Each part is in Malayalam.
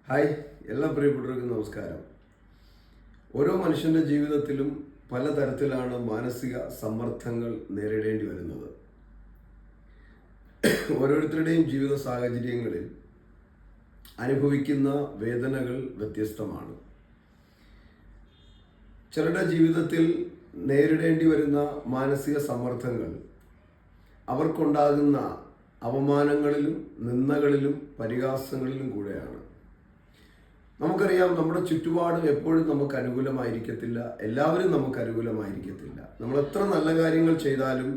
ഹായ്, എല്ലാ പ്രിയപ്പെട്ടവർക്കും നമസ്കാരം. ഓരോ മനുഷ്യൻ്റെ ജീവിതത്തിലും പലതരത്തിലാണ് മാനസിക സമ്മർദ്ദങ്ങൾ നേരിടേണ്ടി വരുന്നത്. ഓരോരുത്തരുടെയും ജീവിത സാഹചര്യങ്ങളിൽ അനുഭവിക്കുന്ന വേദനകൾ വ്യത്യസ്തമാണ്. ചിലരുടെ ജീവിതത്തിൽ നേരിടേണ്ടി വരുന്ന മാനസിക സമ്മർദ്ദങ്ങൾ അവർക്കുണ്ടാകുന്ന അവമാനങ്ങളിലും നിന്ദകളിലും പരിഹാസങ്ങളിലും കൂടെയാണ്. നമുക്കറിയാം, നമ്മുടെ ചുറ്റുപാടും എപ്പോഴും നമുക്ക് അനുകൂലമായിരിക്കത്തില്ല, എല്ലാവരും നമുക്ക് അനുകൂലമായിരിക്കത്തില്ല. നമ്മൾ എത്ര നല്ല കാര്യങ്ങൾ ചെയ്താലും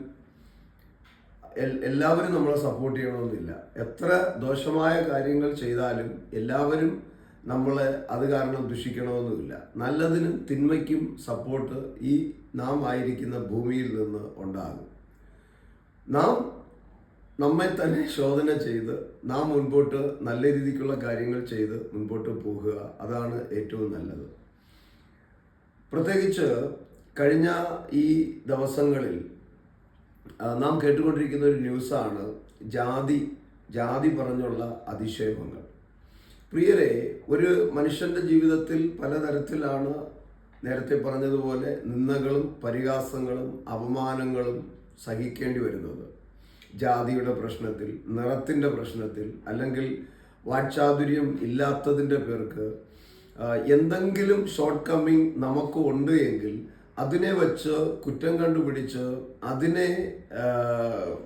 എല്ലാവരും നമ്മളെ സപ്പോർട്ട് ചെയ്യണമെന്നില്ല. എത്ര ദോഷമായ കാര്യങ്ങൾ ചെയ്താലും എല്ലാവരും നമ്മളെ അത് കാരണം ദുഷിക്കണമെന്നുമില്ല. നല്ലതിനും തിന്മയ്ക്കും സപ്പോർട്ട് ഈ നാം ആയിരിക്കുന്ന ഭൂമിയിൽ നിന്ന് ഉണ്ടാകും. നാം നമ്മെ തന്നെ ശോധന ചെയ്ത് നാം മുൻപോട്ട് നല്ല രീതിക്കുള്ള കാര്യങ്ങൾ ചെയ്ത് മുൻപോട്ട് പോകുക, അതാണ് ഏറ്റവും നല്ലത്. പ്രത്യേകിച്ച് കഴിഞ്ഞ ഈ ദിവസങ്ങളിൽ നാം കേട്ടുകൊണ്ടിരിക്കുന്ന ഒരു ന്യൂസാണ് ജാതി പറഞ്ഞുള്ള അധിക്ഷേപങ്ങൾ. പ്രിയരെ, ഒരു മനുഷ്യൻ്റെ ജീവിതത്തിൽ പലതരത്തിലാണ് നേരത്തെ പറഞ്ഞതുപോലെ നിന്ദകളും പരിഹാസങ്ങളും അപമാനങ്ങളും സഹിക്കേണ്ടി വരുന്നത്. ജാതിയുടെ പ്രശ്നത്തിൽ, നിറത്തിൻ്റെ പ്രശ്നത്തിൽ, അല്ലെങ്കിൽ വാക്ചാതുര്യം ഇല്ലാത്തതിൻ്റെ പേർക്ക് എന്തെങ്കിലും ഷോർട്ട് കമ്മിങ് നമുക്ക് ഉണ്ട് എങ്കിൽ അതിനെ വച്ച് കുറ്റം കണ്ടുപിടിച്ച് അതിനെ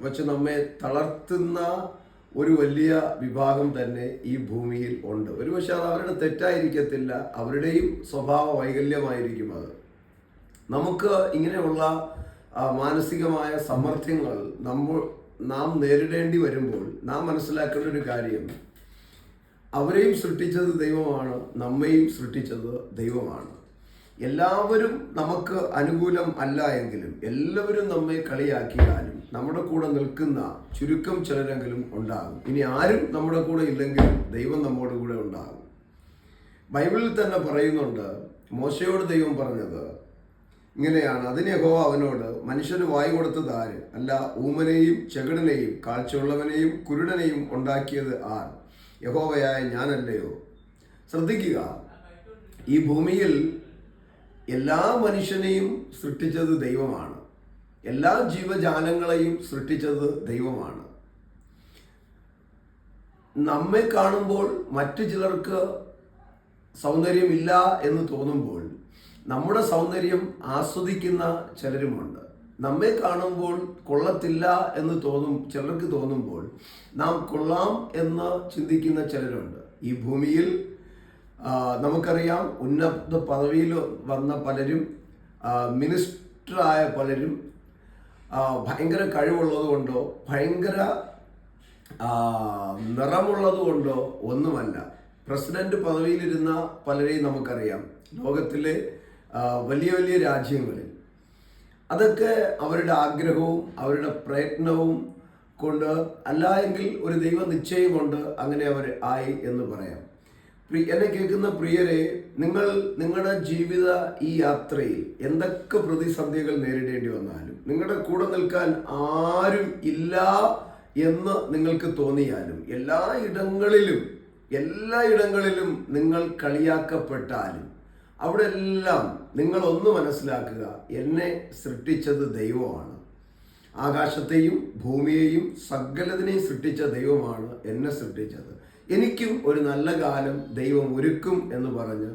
വച്ച് നമ്മെ തളർത്തുന്ന ഒരു വലിയ വിഭാഗം തന്നെ ഈ ഭൂമിയിൽ ഉണ്ട്. ഒരുപക്ഷെ അത് അവരുടെ തെറ്റായിരിക്കത്തില്ല, അവരുടെയും സ്വഭാവ വൈകല്യമായിരിക്കും അത്. നമുക്ക് ഇങ്ങനെയുള്ള മാനസികമായ സമ്മർദ്ദങ്ങൾ നാം നേരിടേണ്ടി വരുമ്പോൾ നാം മനസ്സിലാക്കേണ്ട ഒരു കാര്യം, അവരെയും സൃഷ്ടിച്ചത് ദൈവമാണ്, നമ്മെയും സൃഷ്ടിച്ചത് ദൈവമാണ്. എല്ലാവരും നമുക്ക് അനുകൂലം അല്ല എങ്കിലും, എല്ലാവരും നമ്മെ കളിയാക്കിയാലും നമ്മുടെ കൂടെ നിൽക്കുന്ന ചുരുക്കം ചിലരെങ്കിലും ഉണ്ടാകും. ഇനി ആരും നമ്മുടെ കൂടെ ഇല്ലെങ്കിലും ദൈവം നമ്മുടെ കൂടെ ഉണ്ടാകും. ബൈബിളിൽ തന്നെ പറയുന്നുണ്ട്, മോശയോട് ദൈവം പറഞ്ഞത് ഇങ്ങനെയാണ്. അതിന് യഹോവ അവനോട്, മനുഷ്യന് വായു കൊടുത്തത് ആര്? അല്ല, ഊമനെയും ചെകിടനെയും കാഴ്ചയുള്ളവനെയും കുരുടനെയും ഉണ്ടാക്കിയത് ആർ? യഹോവയായ ഞാനല്ലയോ? ശ്രദ്ധിക്കുക, ഈ ഭൂമിയിൽ എല്ലാ മനുഷ്യനെയും സൃഷ്ടിച്ചത് ദൈവമാണ്. എല്ലാ ജീവജാലങ്ങളെയും സൃഷ്ടിച്ചത് ദൈവമാണ്. നമ്മെ കാണുമ്പോൾ മറ്റു ചിലർക്ക് സൗന്ദര്യമില്ല എന്ന് തോന്നുമ്പോൾ നമ്മുടെ സൗന്ദര്യം ആസ്വദിക്കുന്ന ചിലരുമുണ്ട്. നമ്മെ കാണുമ്പോൾ കൊള്ളത്തില്ല എന്ന് ചിലർക്ക് തോന്നുമ്പോൾ നാം കൊള്ളാം എന്ന് ചിന്തിക്കുന്ന ചിലരുണ്ട്. ഈ ഭൂമിയിൽ നമുക്കറിയാം, ഉന്നത പദവിയിൽ വന്ന പലരും, മിനിസ്റ്ററായ പലരും ഭയങ്കര കഴിവുള്ളത് കൊണ്ടോ ഭയങ്കര നിറമുള്ളത് കൊണ്ടോ ഒന്നുമല്ല. പ്രസിഡന്റ് പദവിയിലിരുന്ന പലരെയും നമുക്കറിയാം, ലോകത്തിലെ വലിയ വലിയ രാജ്യങ്ങളിൽ. അതൊക്കെ അവരുടെ ആഗ്രഹവും അവരുടെ പ്രയത്നവും കൊണ്ട്, അല്ല എങ്കിൽ ഒരു ദൈവ നിശ്ചയം കൊണ്ട് അങ്ങനെ അവർ ആയി എന്ന് പറയാം. എന്നെ കേൾക്കുന്ന പ്രിയരെ, നിങ്ങളുടെ ജീവിത ഈ യാത്രയിൽ എന്തൊക്കെ പ്രതിസന്ധികൾ നേരിടേണ്ടി വന്നാലും, നിങ്ങളുടെ കൂടെ നിൽക്കാൻ ആരും ഇല്ല എന്ന് നിങ്ങൾക്ക് തോന്നിയാലും, എല്ലായിടങ്ങളിലും നിങ്ങൾ കളിയാക്കപ്പെട്ടാലും, അവിടെ എല്ലാം നിങ്ങൾ ഒന്ന് മനസ്സിലാക്കുക, എന്നെ സൃഷ്ടിച്ചത് ദൈവമാണ്. ആകാശത്തെയും ഭൂമിയെയും സകലതിനെയും സൃഷ്ടിച്ച ദൈവമാണ് എന്നെ സൃഷ്ടിച്ചത്. എനിക്കും ഒരു നല്ല കാലം ദൈവം ഒരുക്കും എന്ന് പറഞ്ഞ്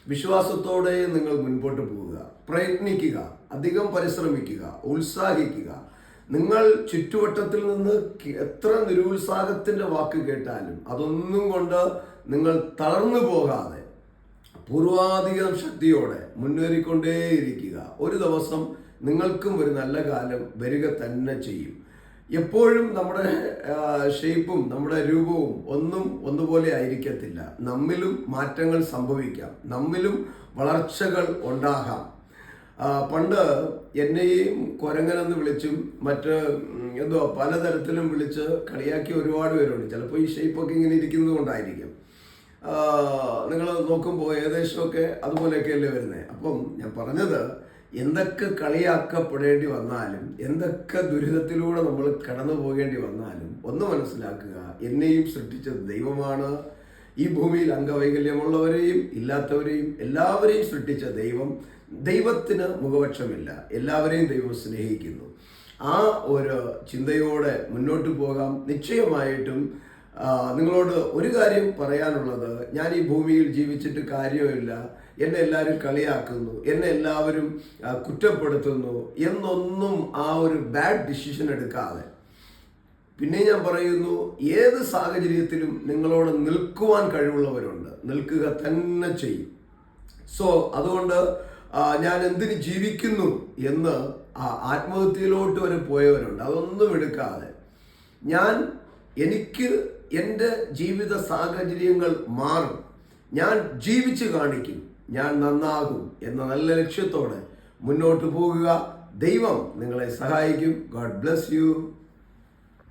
വിശ്വാസത്തോടെ നിങ്ങൾ മുൻപോട്ട് പോവുക, പ്രയത്നിക്കുക, അധികം പരിശ്രമിക്കുക, ഉത്സാഹിക്കുക. നിങ്ങൾ ചുറ്റുവട്ടത്തിൽ നിന്ന് എത്ര നിരുത്സാഹത്തിൻ്റെ വാക്ക് കേട്ടാലും അതൊന്നും കൊണ്ട് നിങ്ങൾ തളർന്നു പോകാതെ പൂർവാധികം ശക്തിയോടെ മുന്നേറിക്കൊണ്ടേയിരിക്കുക. ഒരു ദിവസം നിങ്ങൾക്കും ഒരു നല്ല കാലം വരിക തന്നെ ചെയ്യും. എപ്പോഴും നമ്മുടെ ഷേപ്പും നമ്മുടെ രൂപവും ഒന്നുപോലെ ആയിരിക്കത്തില്ല. നമ്മിലും മാറ്റങ്ങൾ സംഭവിക്കാം, നമ്മിലും വളർച്ചകൾ ഉണ്ടാകാം. പണ്ട് എന്നെയും കുരങ്ങനെന്ന് വിളിച്ചും മറ്റ് പലതരത്തിലും വിളിച്ച് കളിയാക്കിയ ഒരുപാട് പേരുണ്ട്. ചിലപ്പോൾ ഈ ഷേപ്പൊക്കെ ഇങ്ങനെ ഇരിക്കുന്നത് കൊണ്ടായിരിക്കും. നിങ്ങൾ നോക്കുമ്പോൾ ഏകദേശമൊക്കെ അതുപോലെയൊക്കെയല്ലേ വരുന്നത്. അപ്പം ഞാൻ പറഞ്ഞത്, എന്തൊക്കെ കളിയാക്കപ്പെടേണ്ടി വന്നാലും, എന്തൊക്കെ ദുരിതത്തിലൂടെ നമ്മൾ കടന്നു പോകേണ്ടി വന്നാലും ഒന്ന് മനസ്സിലാക്കുക, എന്നെയും സൃഷ്ടിച്ചത് ദൈവമാണ്. ഈ ഭൂമിയിൽ അംഗവൈകല്യമുള്ളവരെയും ഇല്ലാത്തവരെയും എല്ലാവരെയും സൃഷ്ടിച്ച ദൈവത്തിന് മുഖപക്ഷമില്ല. എല്ലാവരെയും ദൈവം സ്നേഹിക്കുന്നു. ആ ഒരു ചിന്തയോടെ മുന്നോട്ട് പോകാം. നിശ്ചയമായിട്ടും നിങ്ങളോട് ഒരു കാര്യം പറയാനുള്ളത്, ഞാൻ ഈ ഭൂമിയിൽ ജീവിച്ചിട്ട് കാര്യമില്ല, എന്നെ എല്ലാവരും കളിയാക്കുന്നു, എന്നെ എല്ലാവരും കുറ്റപ്പെടുത്തുന്നു എന്നൊന്നും ആ ഒരു ബാഡ് ഡിസിഷൻ എടുക്കാതെ, പിന്നെ ഞാൻ പറയുന്നു, ഏത് സാഹചര്യത്തിലും നിങ്ങളോട് നിൽക്കുവാൻ കഴിവുള്ളവരുണ്ട്. നിൽക്കുക തന്നെ ചെയ്യും. സോ അതുകൊണ്ട് ഞാൻ എന്തിന് ജീവിക്കുന്നു എന്ന് ആത്മഹത്യയിലോട്ട് വരെ പോയവരുണ്ട്. അതൊന്നും എടുക്കാതെ എനിക്ക് എൻ്റെ ജീവിത സാഹചര്യങ്ങൾ മാറും, ഞാൻ ജീവിച്ച് കാണിക്കും, ഞാൻ നന്നാകും എന്ന നല്ല ലക്ഷ്യത്തോടെ മുന്നോട്ട് പോകുക. ദൈവം നിങ്ങളെ സഹായിക്കും. God bless you.